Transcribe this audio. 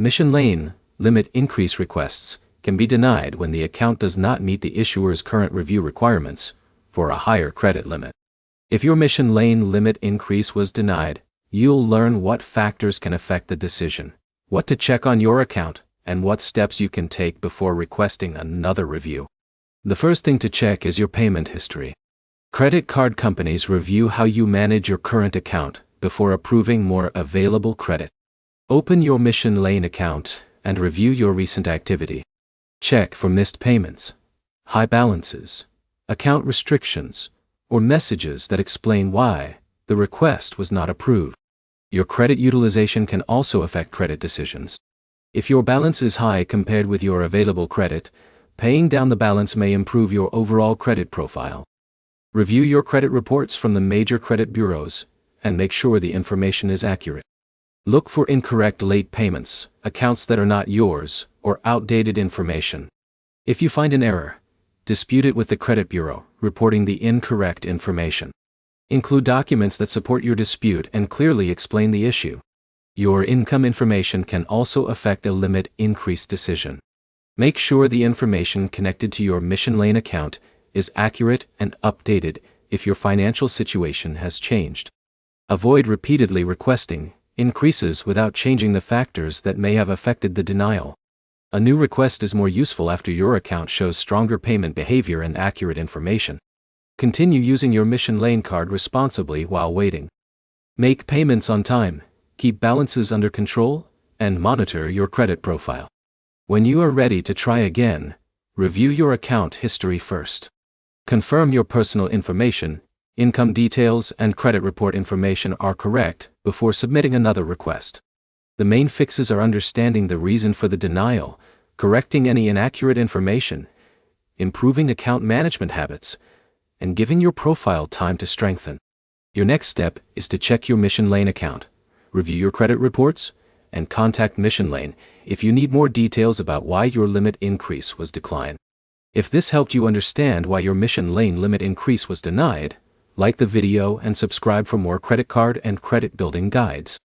Mission Lane limit increase requests can be denied when the account does not meet the issuer's current review requirements for a higher credit limit. If your Mission Lane limit increase was denied, you'll learn what factors can affect the decision, what to check on your account, and what steps you can take before requesting another review. The first thing to check is your payment history. Credit card companies review how you manage your current account before approving more available credit. Open your Mission Lane account and review your recent activity. Check for missed payments, high balances, account restrictions, or messages that explain why the request was not approved. Your credit utilization can also affect credit decisions. If your balance is high compared with your available credit, paying down the balance may improve your overall credit profile. Review your credit reports from the major credit bureaus and make sure the information is accurate. Look for incorrect late payments, accounts that are not yours, or outdated information. If you find an error, dispute it with the credit bureau, reporting the incorrect information. Include documents that support your dispute and clearly explain the issue. Your income information can also affect a limit increase decision. Make sure the information connected to your Mission Lane account is accurate and updated if your financial situation has changed. Avoid repeatedly requesting increases without changing the factors that may have affected the denial. A new request is more useful after your account shows stronger payment behavior and accurate information. Continue using your Mission Lane card responsibly while waiting. Make payments on time, keep balances under control, and monitor your credit profile. When you are ready to try again, review your account history first. Confirm your personal information, income details, and credit report information are correct before submitting another request. The main fixes are understanding the reason for the denial, correcting any inaccurate information, improving account management habits, and giving your profile time to strengthen. Your next step is to check your Mission Lane account, review your credit reports, and contact Mission Lane if you need more details about why your limit increase was declined. If this helped you understand why your Mission Lane limit increase was denied, like the video and subscribe for more credit card and credit building guides.